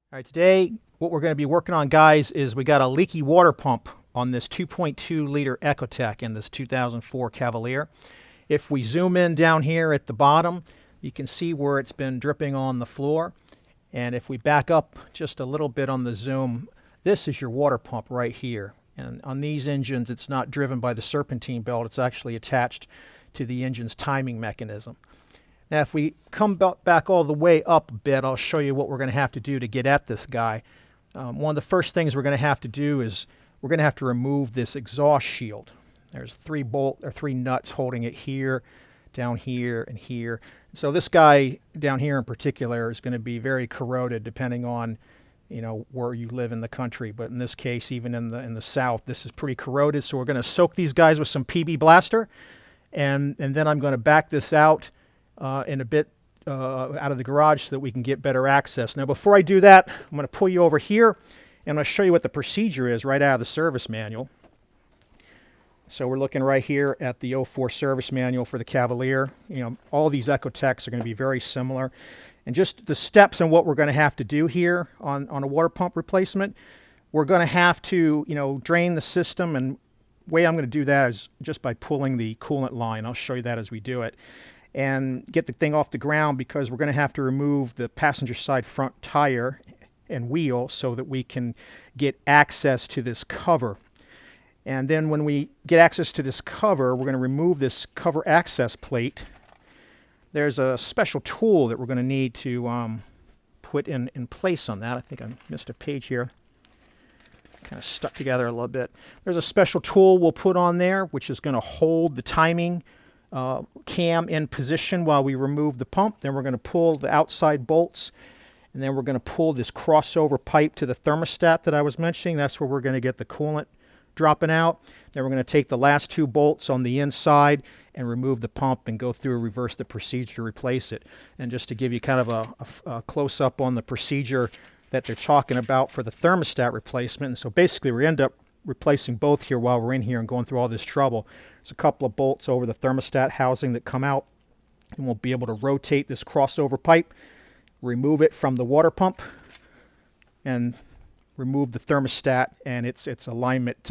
All right, today what we're going to be working on, guys, is we got a leaky water pump on this 2.2 liter Ecotec in this 2004 Cavalier. If we zoom in down here at the bottom, you can see where it's been dripping on the floor. And if we back up just a little bit on the zoom, this is your water pump right here. And on these engines, it's not driven by the serpentine belt. It's actually attached to the engine's timing mechanism. Now, if we come back all the way up a bit, I'll show you what we're going to have to do to get at this guy. One of the first things we're going to have to do is we're going to have to remove this exhaust shield. There's three nuts holding it here, down here, and here. So this guy down here in particular is going to be very corroded depending on, you know, where you live in the country. But in this case, even in the south, this is pretty corroded. So we're going to soak these guys with some PB Blaster, and then I'm going to back this out in a bit out of the garage so that we can get better access. Now, before I do that, I'm going to pull you over here, and I'm going to show you what the procedure is right out of the service manual. So we're looking right here at the 04 service manual for the Cavalier. You know, all these Ecotecs are going to be very similar. And just the steps and what we're going to have to do here on a water pump replacement, we're going to have to, you know, drain the system. And the way I'm going to do that is just by pulling the coolant line. I'll show you that as we do it. And get the thing off the ground, because we're going to have to remove the passenger side front tire and wheel so that we can get access to this cover. And then when we get access to this cover, we're going to remove this cover access plate. There's a special tool that we're going to need to put in place on that. I think I missed a page here. Kind of stuck together a little bit. There's a special tool we'll put on there, which is going to hold the timing cam in position while we remove the pump. Then we're going to pull the outside bolts, and then we're going to pull this crossover pipe to the thermostat that I was mentioning. That's where we're going to get the coolant dropping out. Then we're going to take the last two bolts on the inside and remove the pump and go through and reverse the procedure to replace it. And just to give you kind of a close-up on the procedure that they're talking about for the thermostat replacement. And so basically we end up replacing both here while we're in here and going through all this trouble. There's a couple of bolts over the thermostat housing that come out, and we'll be able to rotate this crossover pipe, remove it from the water pump, and remove the thermostat and its alignment,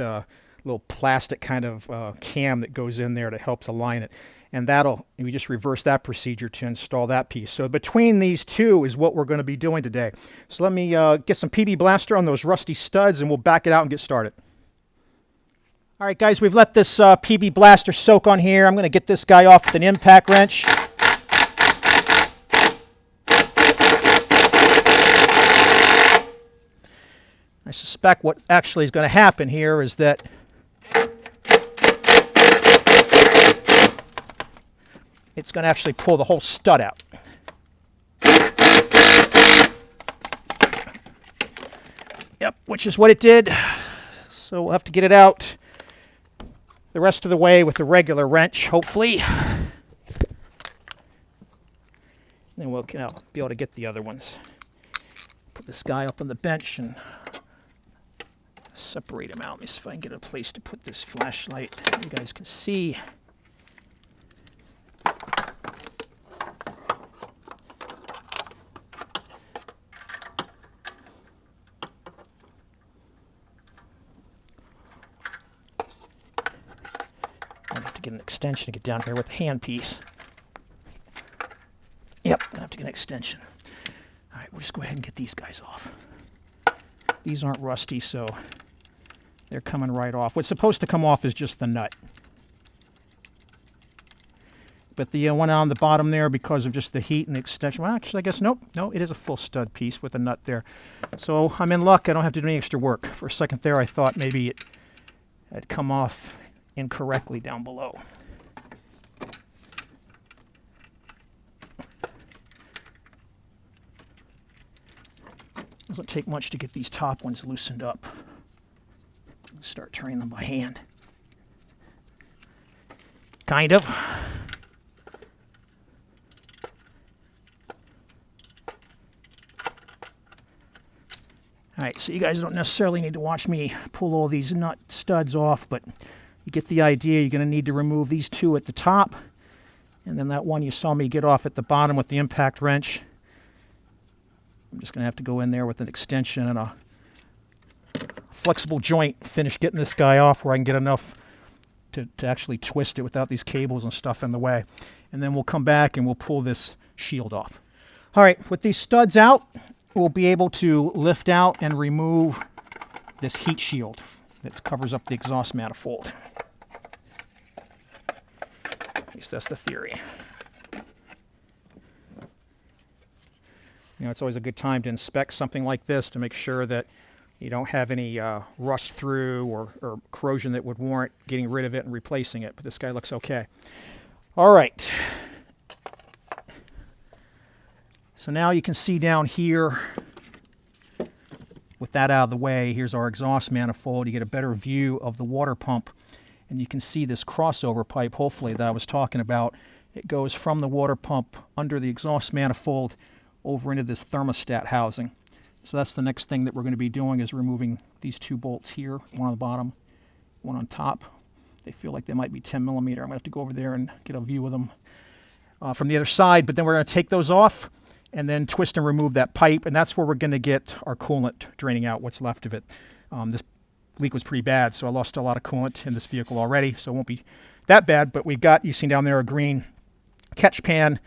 little plastic kind of cam that goes in there that helps align it. And we just reverse that procedure to install that piece. So between these two is what we're going to be doing today. So let me get some PB Blaster on those rusty studs, and we'll back it out and get started. All right, guys, we've let this PB Blaster soak on here. I'm going to get this guy off with an impact wrench. I suspect what actually is going to happen here is that it's going to actually pull the whole stud out. Yep, which is what it did. So we'll have to get it out the rest of the way with a regular wrench, hopefully. Then we'll be able to get the other ones. Put this guy up on the bench and separate him out. Let me see if I can get a place to put this flashlight so you guys can see. I have to get an extension to get down here with the handpiece. Yep, I have to get an extension. All right, we'll just go ahead and get these guys off. These aren't rusty, so they're coming right off. What's supposed to come off is just the nut. But the one on the bottom there, because of just the heat and the extension, well, actually, I guess, nope. No, it is a full stud piece with a nut there. So I'm in luck. I don't have to do any extra work. For a second there, I thought maybe it had come off incorrectly down below. Doesn't take much to get these top ones loosened up. Start turning them by hand. Kind of. All right, so you guys don't necessarily need to watch me pull all these nut studs off, but you get the idea. You're going to need to remove these two at the top, and then that one you saw me get off at the bottom with the impact wrench. I'm just going to have to go in there with an extension and a flexible joint, finish getting this guy off where I can get enough to actually twist it without these cables and stuff in the way. And then we'll come back and we'll pull this shield off. All right, with these studs out, we'll be able to lift out and remove this heat shield that covers up the exhaust manifold. At least that's the theory. You know, it's always a good time to inspect something like this to make sure that you don't have any rust through or corrosion that would warrant getting rid of it and replacing it. But this guy looks okay. All right. So now you can see down here, with that out of the way, here's our exhaust manifold. You get a better view of the water pump. And you can see this crossover pipe, hopefully, that I was talking about. It goes from the water pump under the exhaust manifold over into this thermostat housing. So that's the next thing that we're going to be doing, is removing these two bolts here, one on the bottom, one on top. They feel like they might be 10 millimeter. I'm going to have to go over there and get a view of them from the other side. But then we're going to take those off and then twist and remove that pipe. And that's where we're going to get our coolant draining out what's left of it. This leak was pretty bad, so I lost a lot of coolant in this vehicle already. So it won't be that bad. But we've got, you've seen down there, a green catch pan.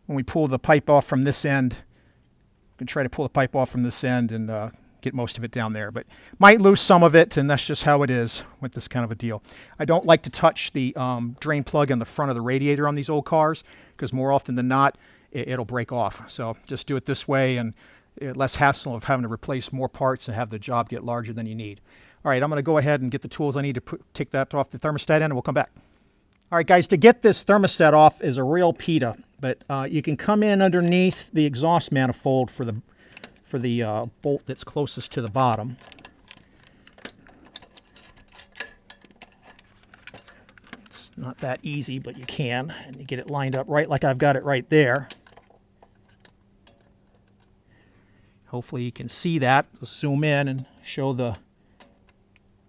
When we pull the pipe off from this end, we can try to pull the pipe off from this end and get most of it down there. But might lose some of it, and that's just how it is with this kind of a deal. I don't like to touch the drain plug in the front of the radiator on these old cars, because more often than not, it'll break off. So just do it this way, and less hassle of having to replace more parts and have the job get larger than you need. All right, I'm going to go ahead and get the tools I need to take that off the thermostat end, and we'll come back. All right, guys, to get this thermostat off is a real PETA, but you can come in underneath the exhaust manifold for the bolt that's closest to the bottom. It's not that easy, but you can, and you get it lined up right like I've got it right there. Hopefully you can see that. Let's zoom in and show the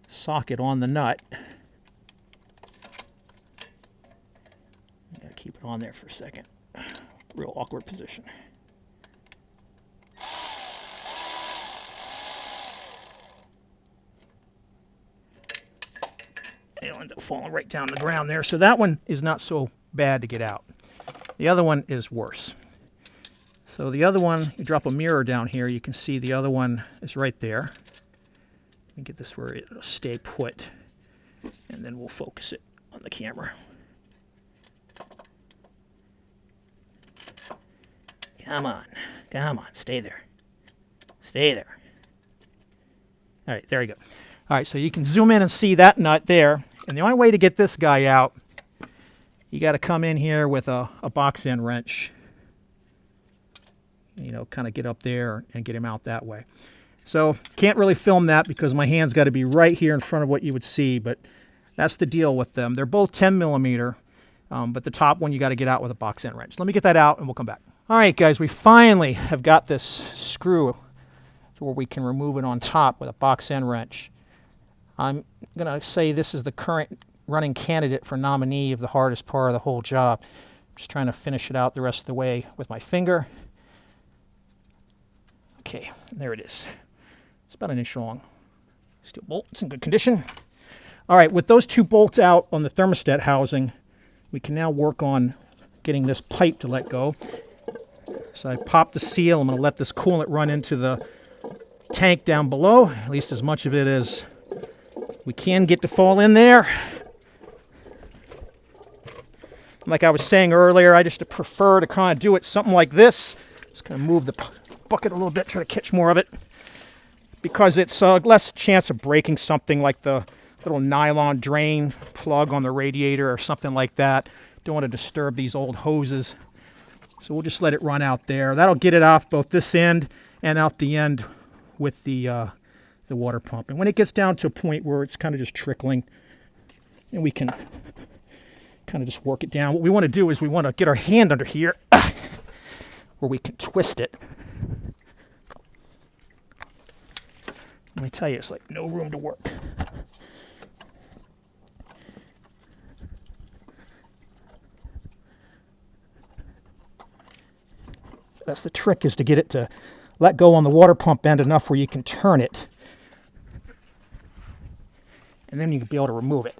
socket on the nut. Keep it on there for a second. Real awkward position. It'll end up falling right down the ground there. So that one is not so bad to get out. The other one is worse. So the other one, you drop a mirror down here, you can see the other one is right there. Let me get this where it'll stay put, and then we'll focus it on the camera. Come on, stay there. Stay there. All right, there you go. All right, so you can zoom in and see that nut there. And the only way to get this guy out, you got to come in here with a box end wrench. You know, kind of get up there and get him out that way. So can't really film that because my hand's got to be right here in front of what you would see, but that's the deal with them. They're both 10 millimeter, but the top one you got to get out with a box end wrench. Let me get that out and we'll come back. All right, guys, we finally have got this screw to where we can remove it on top with a box end wrench. I'm going to say this is the current running candidate for nominee of the hardest part of the whole job. I'm just trying to finish it out the rest of the way with my finger. Okay, there it is. It's about 1 inch long. Steel bolt, it's in good condition. All right, with those two bolts out on the thermostat housing, we can now work on getting this pipe to let go. So I popped the seal. I'm going to let this coolant run into the tank down below, at least as much of it as we can get to fall in there. Like I was saying earlier, I just prefer to kind of do it something like this. Just kind of move the bucket a little bit, try to catch more of it, because it's less chance of breaking something like the little nylon drain plug on the radiator or something like that. Don't want to disturb these old hoses. So we'll just let it run out there. That'll get it off both this end and out the end with the water pump. And when it gets down to a point where it's kind of just trickling, and we can kind of just work it down. What we want to do is we want to get our hand under here where we can twist it. Let me tell you, it's like no room to work. That's the trick, is to get it to let go on the water pump end enough where you can turn it. And then you can be able to remove it.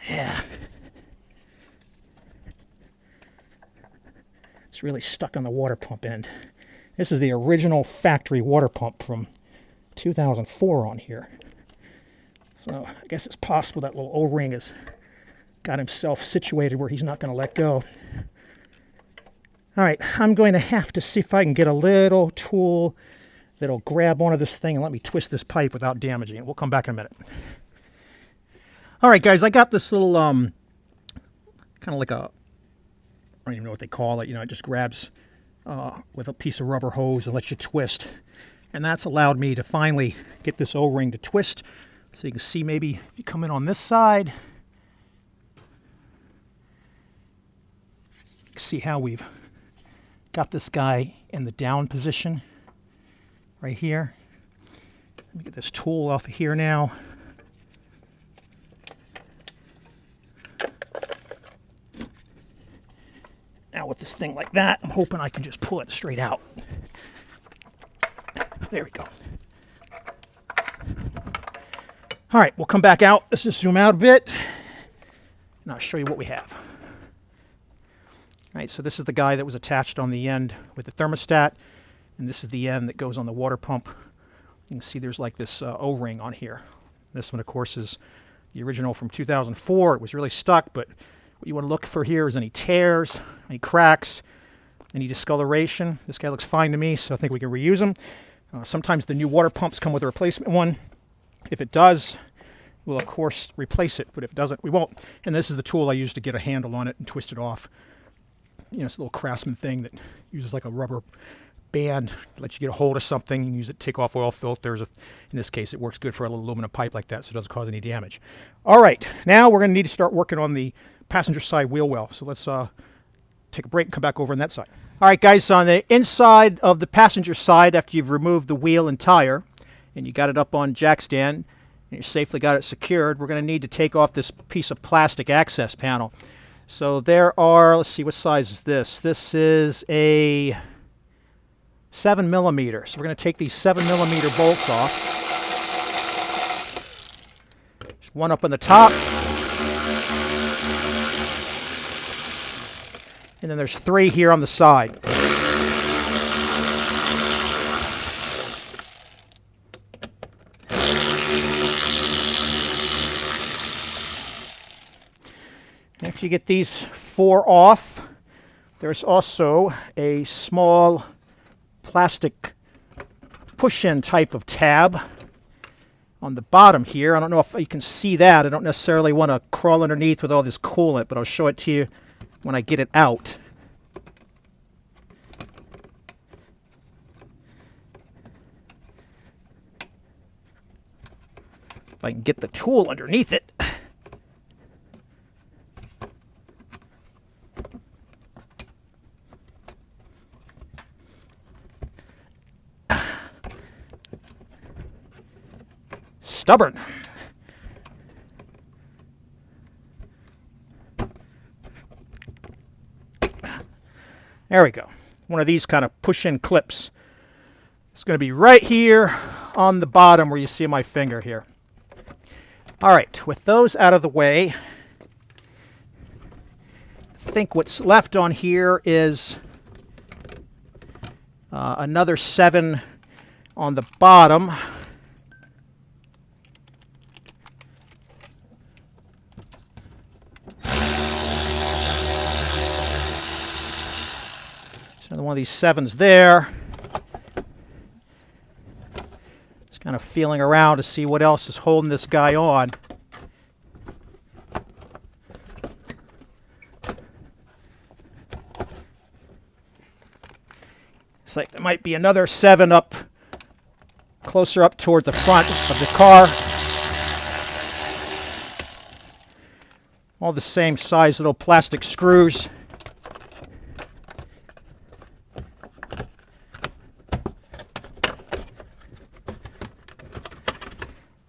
Yeah. It's really stuck on the water pump end. This is the original factory water pump from 2004 on here. So I guess it's possible that little O-ring has got himself situated where he's not going to let go. All right, I'm going to have to see if I can get a little tool that'll grab onto this thing and let me twist this pipe without damaging it. We'll come back in a minute. All right, guys, I got this little, kind of like a, I don't even know what they call it. You know, it just grabs with a piece of rubber hose and lets you twist. And that's allowed me to finally get this O-ring to twist. So you can see maybe if you come in on this side, you can see how we've got this guy in the down position right here. Let me get this tool off of here now. Now with this thing like that, I'm hoping I can just pull it straight out. There we go. All right, we'll come back out. Let's just zoom out a bit, and I'll show you what we have. All right, so this is the guy that was attached on the end with the thermostat, and this is the end that goes on the water pump. You can see there's like this O-ring on here. This one, of course, is the original from 2004. It was really stuck, but what you want to look for here is any tears, any cracks, any discoloration. This guy looks fine to me, so I think we can reuse him. Sometimes the new water pumps come with a replacement one. If it does, we'll of course replace it, but if it doesn't, we won't. And this is the tool I use to get a handle on it and twist it off. You know, it's a little Craftsman thing that uses like a rubber band, lets you get a hold of something. You can use it to take off oil filters. In this case, it works good for a little aluminum pipe like that, so it doesn't cause any damage. All right, now we're going to need to start working on the passenger side wheel well. So let's take a break and come back over on that side. All right, guys, on the inside of the passenger side, after you've removed the wheel and tire, and you got it up on jack stand, and you safely got it secured, we're going to need to take off this piece of plastic access panel. So there are, let's see, what size is this? This is a 7mm. So we're going to take these 7mm bolts off. There's one up on the top. And then there's 3 here on the side. After you get these 4 off, there's also a small plastic push-in type of tab on the bottom here. I don't know if you can see that. I don't necessarily want to crawl underneath with all this coolant, but I'll show it to you when I get it out. If I can get the tool underneath it. Stubborn. There we go. One of these kind of push-in clips. It's going to be right here on the bottom where you see my finger here. All right, with those out of the way, I think what's left on here is another 7 on the bottom. Another one of these 7s there. Just kind of feeling around to see what else is holding this guy on. It's like there might be another 7 up, closer up toward the front of the car. All the same size little plastic screws.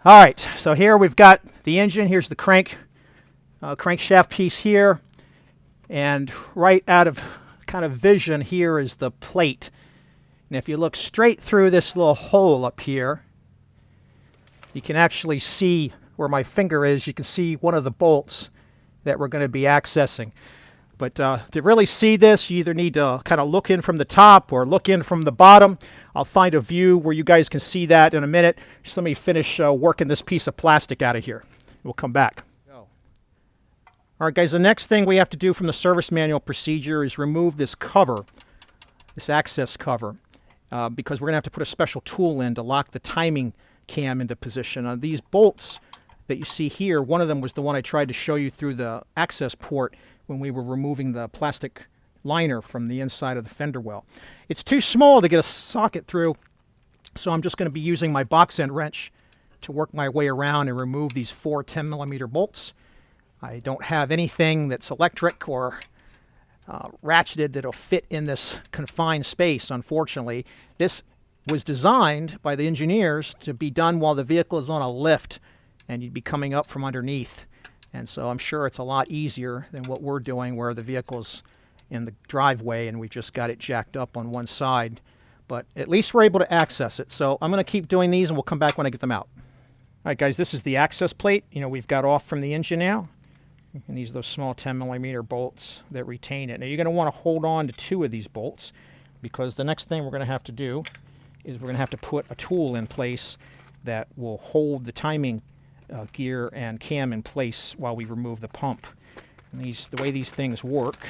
All right, so here we've got the engine. Here's the crank crankshaft piece here, and right out of kind of vision here is the plate. And if you look straight through this little hole up here, you can actually see where my finger is. You can see one of the bolts that we're going to be accessing. But to really see this, you either need to kind of look in from the top or look in from the bottom. I'll find a view where you guys can see that in a minute. Just let me finish working this piece of plastic out of here. We'll come back. All right, guys, the next thing we have to do from the service manual procedure is remove this cover, this access cover, because we're going to have to put a special tool in to lock the timing cam into position. These bolts that you see here, one of them was the one I tried to show you through the access port when we were removing the plastic liner from the inside of the fender well. It's too small to get a socket through, so I'm just going to be using my box end wrench to work my way around and remove these 4 10mm bolts. I don't have anything that's electric or ratcheted that'll fit in this confined space, unfortunately. This was designed by the engineers to be done while the vehicle is on a lift and you'd be coming up from underneath. And so I'm sure it's a lot easier than what we're doing where the vehicle's in the driveway and we've just got it jacked up on one side. But at least we're able to access it. So I'm going to keep doing these and we'll come back when I get them out. All right, guys, this is the access plate. You know, we've got off from the engine now. And these are those small 10mm bolts that retain it. Now you're going to want to hold on to 2 of these bolts because the next thing we're going to have to do is we're going to have to put a tool in place that will hold the timing gear and cam in place while we remove the pump. And the way these things work,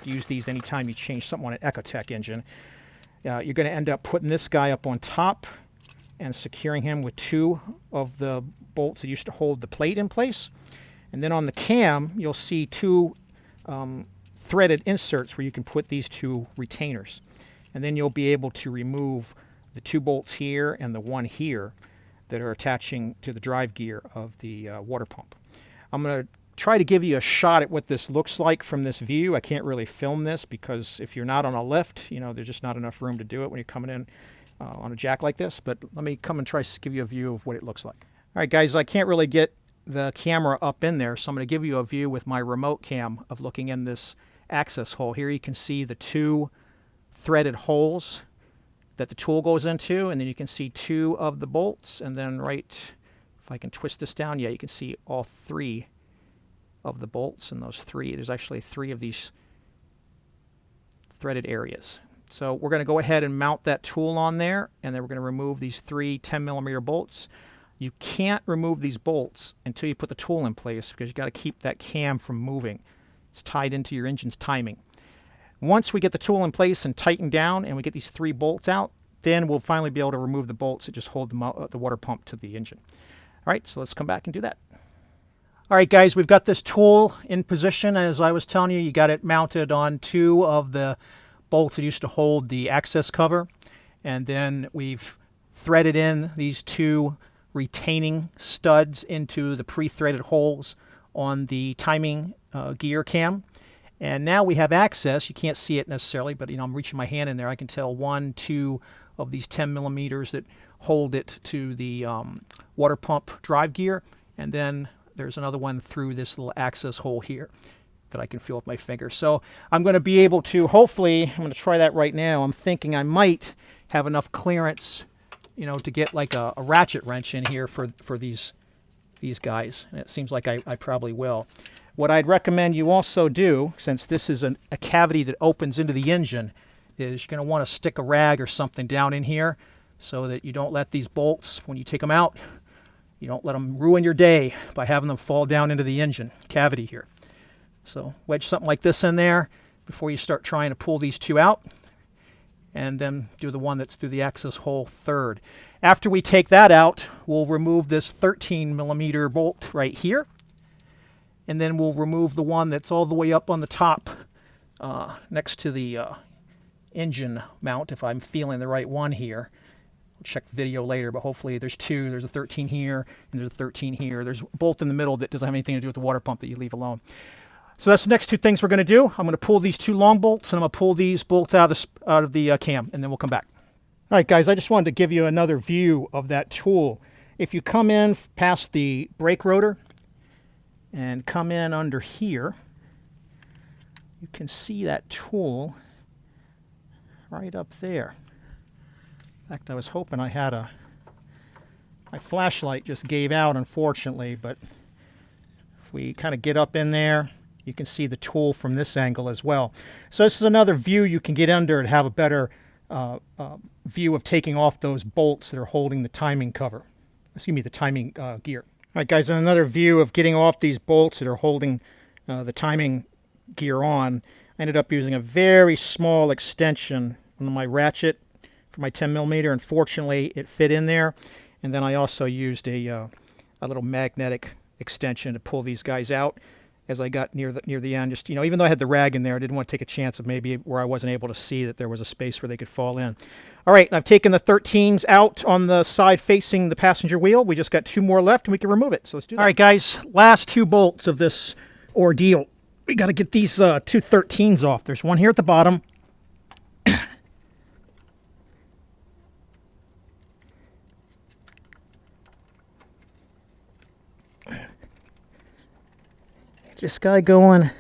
use these anytime you change something on an Ecotec engine, you're going to end up putting this guy up on top and securing him with 2 of the bolts that used to hold the plate in place. And then on the cam, you'll see 2 threaded inserts where you can put these 2 retainers. And then you'll be able to remove the 2 bolts here and the one here that are attaching to the drive gear of the water pump. I'm going to try to give you a shot at what this looks like from this view. I can't really film this because if you're not on a lift, you know, there's just not enough room to do it when you're coming in on a jack like this. But let me come and try to give you a view of what it looks like. All right, guys, I can't really get the camera up in there, so I'm going to give you a view with my remote cam of looking in this access hole. Here you can see the 2 threaded holes that the tool goes into, and then you can see 2 of the bolts, and then right, if I can twist this down, yeah, you can see all 3 of the bolts, and those 3, there's actually 3 of these threaded areas. So we're going to go ahead and mount that tool on there, and then we're going to remove these 3 10mm bolts. You can't remove these bolts until you put the tool in place because you've got to keep that cam from moving. It's tied into your engine's timing. Once we get the tool in place and tighten down and we get these 3 bolts out, then we'll finally be able to remove the bolts that just hold the water pump to the engine. All right, so let's come back and do that. All right, guys, we've got this tool in position. As I was telling you, you got it mounted on 2 of the bolts that used to hold the access cover. And then we've threaded in these 2 retaining studs into the pre-threaded holes on the timing gear cam. And now we have access. You can't see it necessarily, but you know, I'm reaching my hand in there. I can tell 1, 2 of these 10mm that hold it to the water pump drive gear. And then there's another one through this little access hole here that I can feel with my finger. So I'm going to be able to, hopefully, I'm going to try that right now. I'm thinking I might have enough clearance, you know, to get like a ratchet wrench in here for these guys. And it seems like I probably will. What I'd recommend you also do, since this is a cavity that opens into the engine, is you're going to want to stick a rag or something down in here so that you don't let these bolts, when you take them out, you don't let them ruin your day by having them fall down into the engine cavity here. So wedge something like this in there before you start trying to pull these 2 out, and then do the one that's through the access hole third. After we take that out, we'll remove this 13mm bolt right here, and then we'll remove the one that's all the way up on the top next to the engine mount, if I'm feeling the right one here. We'll check the video later, but hopefully there's 2. There's a 13 here, and there's a 13 here. There's a bolt in the middle that doesn't have anything to do with the water pump that you leave alone. So that's the next 2 things we're going to do. I'm going to pull these 2 long bolts, and I'm going to pull these bolts out of the cam, and then we'll come back. All right, guys, I just wanted to give you another view of that tool. If you come in past the brake rotor, and come in under here, you can see that tool right up there. In fact, I was hoping I had my flashlight just gave out, unfortunately, but if we kind of get up in there, you can see the tool from this angle as well. So this is another view you can get under and have a better view of taking off those bolts that are holding the timing cover. Excuse me, the timing gear. All right, guys, and another view of getting off these bolts that are holding the timing gear on. I ended up using a very small extension on my ratchet for my 10mm. Unfortunately, it fit in there. And then I also used a little magnetic extension to pull these guys out as I got near the end. Just, even though I had the rag in there, I didn't want to take a chance of maybe where I wasn't able to see that there was a space where they could fall in. All right, I've taken the 13s out on the side facing the passenger wheel. We just got 2 more left and we can remove it. So let's do that. All right, guys, last 2 bolts of this ordeal. We got to get these 2 13s off. There's one here at the bottom. This guy going.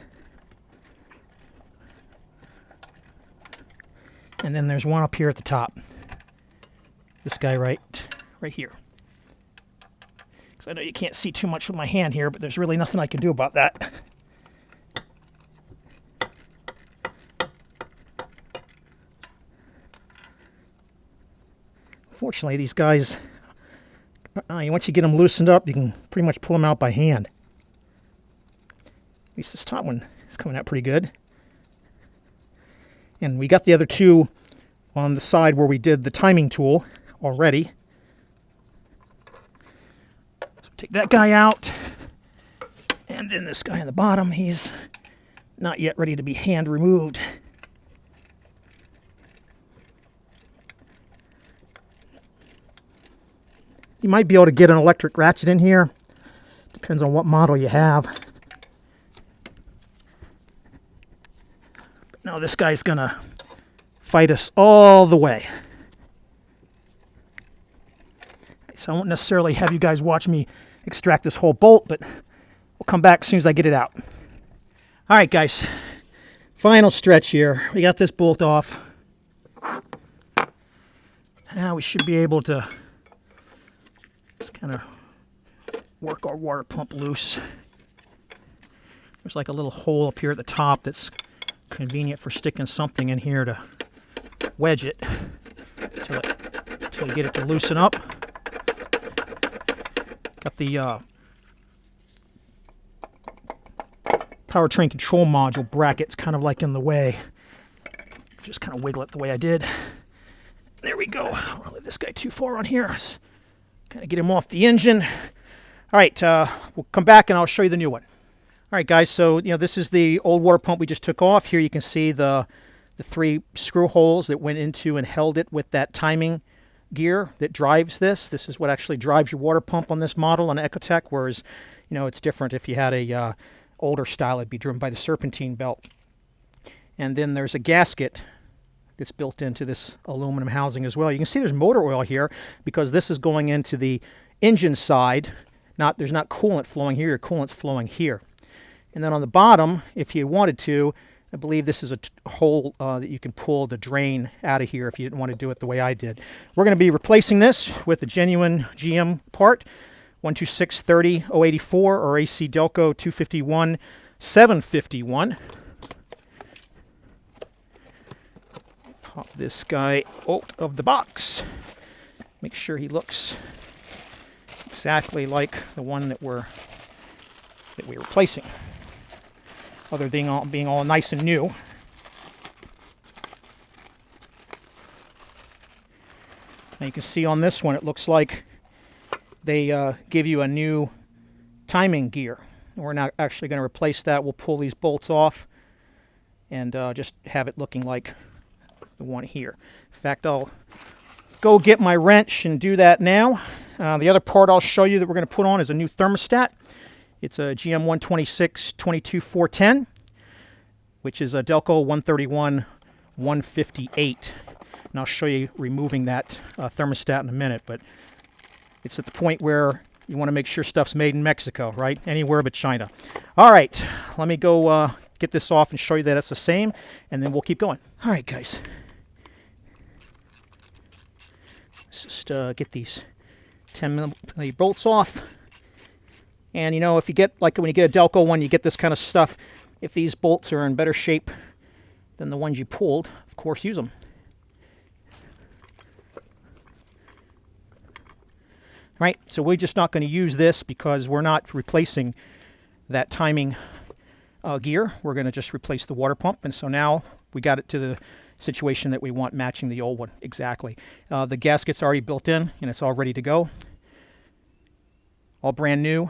And then there's one up here at the top. This guy right here. Because I know you can't see too much with my hand here, but there's really nothing I can do about that. Fortunately, these guys, once you get them loosened up, you can pretty much pull them out by hand. At least this top one is coming out pretty good. And we got the other 2 on the side where we did the timing tool already. So take that guy out. And then this guy on the bottom, he's not yet ready to be hand removed. You might be able to get an electric ratchet in here. Depends on what model you have. No, this guy's gonna fight us all the way. So I won't necessarily have you guys watch me extract this whole bolt, but we'll come back as soon as I get it out. All right, guys. Final stretch here. We got this bolt off. Now we should be able to just kind of work our water pump loose. There's like a little hole up here at the top that's convenient for sticking something in here to wedge it until you get it to loosen up. Got the powertrain control module brackets kind of like in the way. Just kind of wiggle it the way I did. There we go. I don't want to leave this guy too far on here. Kind of get him off the engine. All right, we'll come back and I'll show you the new one. All right, guys, so this is the old water pump we just took off. Here you can see the 3 screw holes that went into and held it with that timing gear that drives this. This is what actually drives your water pump on this model on Ecotec, whereas it's different if you had a older style. It'd be driven by the serpentine belt. And then there's a gasket that's built into this aluminum housing as well. You can see there's motor oil here because this is going into the engine side. There's not coolant flowing here. Your coolant's flowing here. And then on the bottom, if you wanted to, I believe this is a hole that you can pull the drain out of here if you didn't want to do it the way I did. We're going to be replacing this with a genuine GM part, 12630-084 or ACDelco 251-751. Pop this guy out of the box. Make sure he looks exactly like the one that we're replacing. Other than being all nice and new. Now you can see on this one, it looks like they give you a new timing gear. We're not actually going to replace that. We'll pull these bolts off and just have it looking like the one here. In fact, I'll go get my wrench and do that now. The other part I'll show you that we're going to put on is a new thermostat. It's a GM 126-22-410, which is a Delco 131-158. And I'll show you removing that thermostat in a minute, but it's at the point where You want to make sure stuff's made in Mexico, right? Anywhere but China. All right, let me go get this off and show you that it's the same, and then we'll keep going. All right, guys. Let's just get these 10mm bolts off. And you know, if you get, like when you get a Delco one, you get this kind of stuff. If these bolts are in better shape than the ones you pulled, of course, use them. Right, so we're just not going to use this because we're not replacing that timing gear. We're going to just replace the water pump, and so now we got it to the situation that we want, matching the old one exactly. The gasket's already built in, and it's all ready to go. All brand new.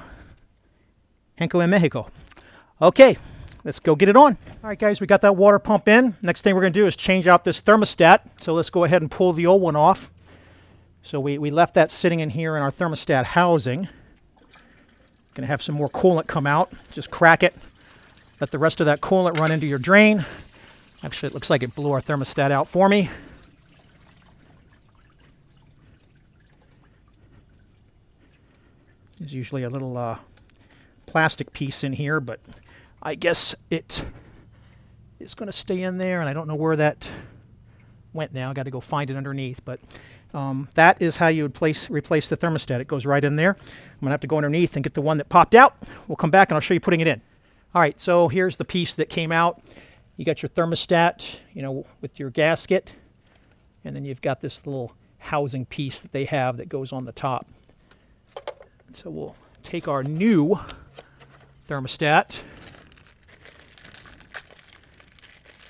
Henko en Mexico. Okay, let's go get it on. All right, guys, we got that water pump in. Next thing we're going to do is change out this thermostat. So let's go ahead and pull the old one off. So we left that sitting in here in our thermostat housing. Going to have some more coolant come out. Just crack it. Let the rest of that coolant run into your drain. Actually, it looks like it blew our thermostat out for me. There's usually a little plastic piece in here, but I guess it is going to stay in there, and I don't know where that went now. I got to go find it underneath, but that is how you would replace the thermostat. It goes right in there. I'm going to have to go underneath and get the one that popped out. We'll come back and I'll show you putting it in. All right, so here's the piece that came out. You got your thermostat, you know, with your gasket, and then you've got this little housing piece that they have that goes on the top. So we'll take our new thermostat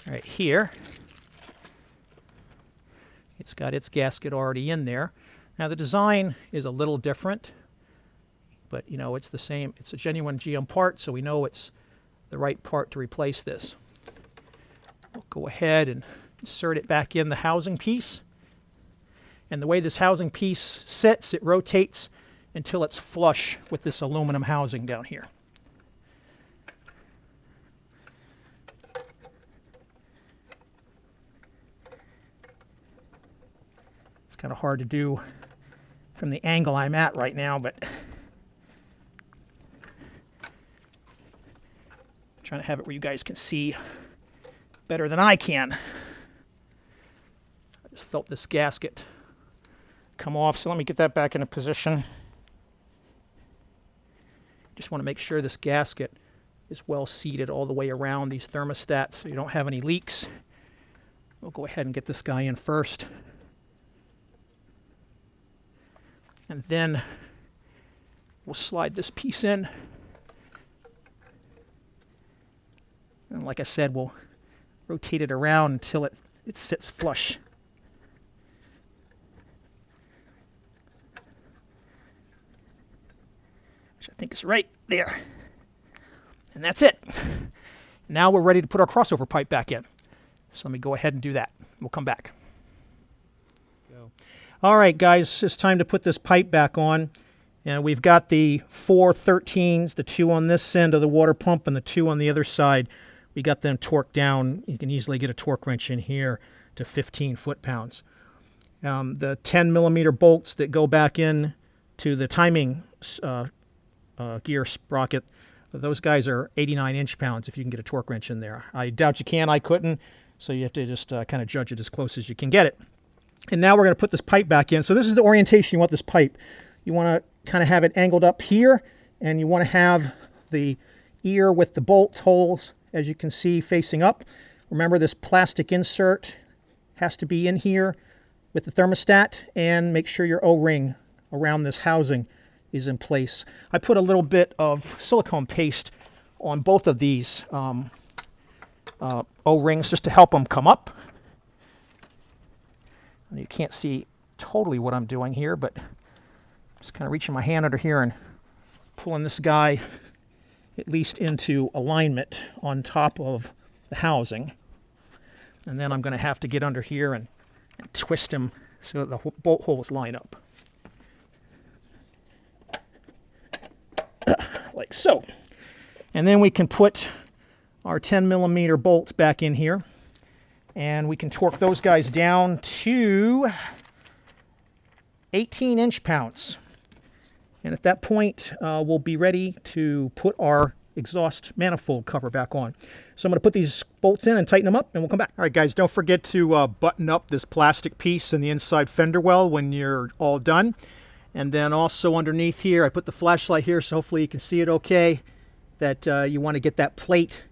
right here. It's got its gasket already in there. Now the design is a little different, but you know, it's the same. It's a genuine GM part, so we know it's the right part to replace this. We'll go ahead and insert it back in the housing piece. And the way this housing piece sits, it rotates until it's flush with this aluminum housing down here. It's kind of hard to do from the angle I'm at right now, but I'm trying to have it where you guys can see better than I can. I just felt this gasket come off, so let me get that back into position. Just want to make sure this gasket is well seated all the way around these thermostats so you don't have any leaks. We'll go ahead and get this guy in first. And then we'll slide this piece in. And like I said, we'll rotate it around until it sits flush. Which I think is right there. And that's it. Now we're ready to put our crossover pipe back in. So let me go ahead and do that. We'll come back. All right, guys, it's time to put this pipe back on. And we've got the 4 13s, the 2 on this end of the water pump and the 2 on the other side. We got them torqued down. You can easily get a torque wrench in here to 15 foot-pounds. The 10mm bolts that go back in to the timing gear sprocket, those guys are 89 inch-pounds if you can get a torque wrench in there. I doubt you can. I couldn't. So you have to just kind of judge it as close as you can get it. And now we're going to put this pipe back in. So this is the orientation you want this pipe. You want to kind of have it angled up here, and you want to have the ear with the bolt holes, as you can see, facing up. Remember, this plastic insert has to be in here with the thermostat, and make sure your O-ring around this housing is in place. I put a little bit of silicone paste on both of these O-rings just to help them come up. You can't see totally what I'm doing here, but just kind of reaching my hand under here and pulling this guy at least into alignment on top of the housing. And then I'm going to have to get under here and twist him so that the bolt holes line up. Like so. And then we can put our 10mm bolts back in here. And we can torque those guys down to 18 inch-pounds. And at that point, we'll be ready to put our exhaust manifold cover back on. So I'm going to put these bolts in and tighten them up, and we'll come back. All right, guys, don't forget to button up this plastic piece in the inside fender well when you're all done. And then also underneath here, I put the flashlight here, so hopefully you can see it okay, that you want to get that plate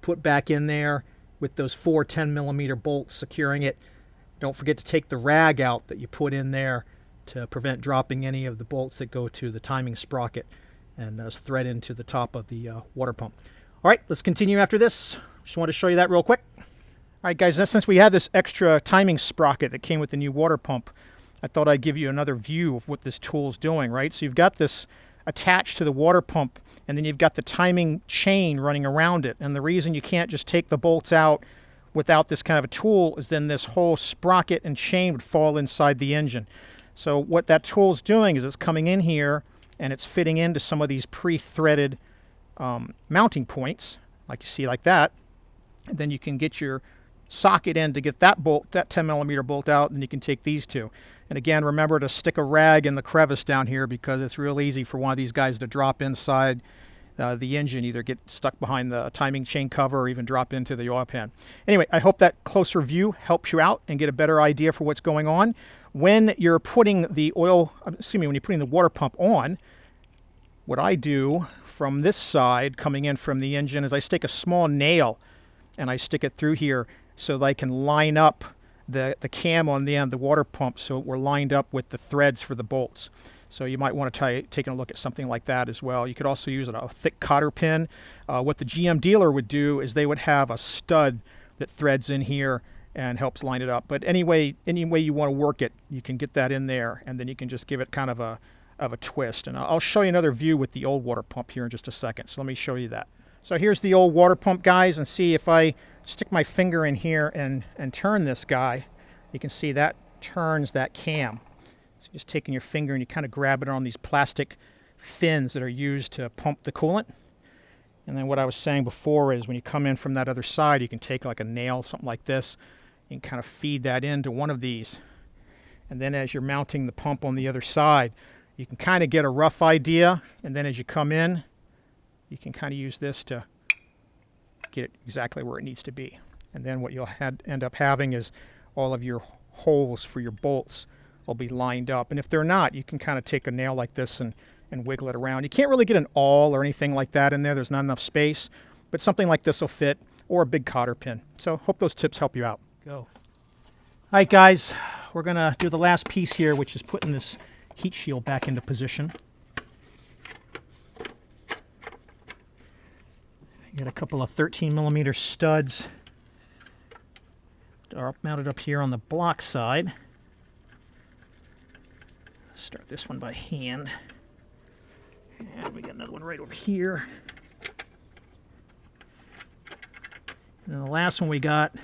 put back in there with those 4 10mm bolts securing it. Don't forget to take the rag out that you put in there to prevent dropping any of the bolts that go to the timing sprocket and thread into the top of the water pump. All right, let's continue after this. Just wanted to show you that real quick. All right, guys, since we had this extra timing sprocket that came with the new water pump, I thought I'd give you another view of what this tool is doing, right? So you've got this attached to the water pump, and then you've got the timing chain running around it. And the reason you can't just take the bolts out without this kind of a tool is then this whole sprocket and chain would fall inside the engine. So what that tool is doing is it's coming in here and it's fitting into some of these pre-threaded mounting points, like you see like that. And then you can get your socket in to get that bolt, that 10mm bolt out, and you can take these two. And again, remember to stick a rag in the crevice down here because it's real easy for one of these guys to drop inside the engine, either get stuck behind the timing chain cover or even drop into the oil pan. Anyway, I hope that closer view helps you out and get a better idea for what's going on. When you're putting the when you're putting the water pump on, what I do from this side coming in from the engine is I stick a small nail and I stick it through here so that I can line up the cam on the end of the water pump so we're lined up with the threads for the bolts. So you might want to try taking a look at something like that as well. You could also use a thick cotter pin. What the GM dealer would do is they would have a stud that threads in here and helps line it up. But any way you want to work it, you can get that in there, and then you can just give it kind of a twist. And I'll show you another view with the old water pump here in just a second. So let me show you that. So here's the old water pump, guys, and see if I stick my finger in here and turn this guy, you can see that turns that cam. So just taking your finger and you kind of grab it on these plastic fins that are used to pump the coolant. And then what I was saying before is when you come in from that other side, you can take like a nail, something like this, and kind of feed that into one of these. And then as you're mounting the pump on the other side, you can kind of get a rough idea. And then as you come in, you can kind of use this to get it exactly where it needs to be. And then what you'll end up having is all of your holes for your bolts will be lined up. And if they're not, you can kind of take a nail like this and wiggle it around. You can't really get an awl or anything like that in there. There's not enough space. But something like this will fit, or a big cotter pin. So hope those tips help you out. Go. All right, guys. We're going to do the last piece here, which is putting this heat shield back into position. Got a couple of 13mm studs that are mounted up here on the block side. Start this one by hand. And we got another one right over here. And then the last one we got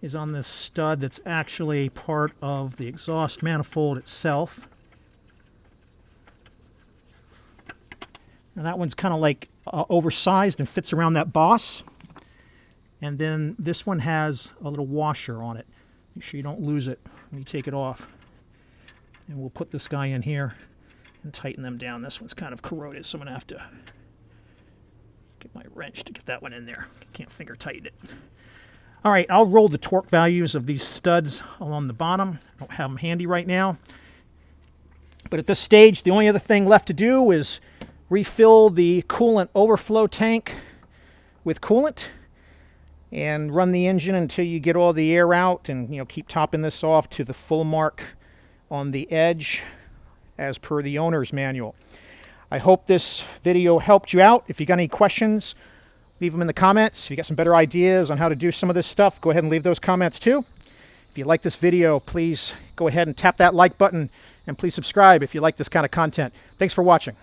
is on this stud that's actually part of the exhaust manifold itself. Now that one's kind of like oversized and fits around that boss. And then this one has a little washer on it. Make sure you don't lose it when you take it off. And we'll put this guy in here and tighten them down. This one's kind of corroded, so I'm going to have to get my wrench to get that one in there. Can't finger tighten it. All right, I'll roll the torque values of these studs along the bottom. I don't have them handy right now. But at this stage, the only other thing left to do is refill the coolant overflow tank with coolant and run the engine until you get all the air out, and keep topping this off to the full mark on the edge as per the owner's manual. I hope this video helped you out. If you got any questions, leave them in the comments. If you got some better ideas on how to do some of this stuff, go ahead and leave those comments too. If you like this video, please go ahead and tap that like button, and please subscribe if you like this kind of content. Thanks for watching.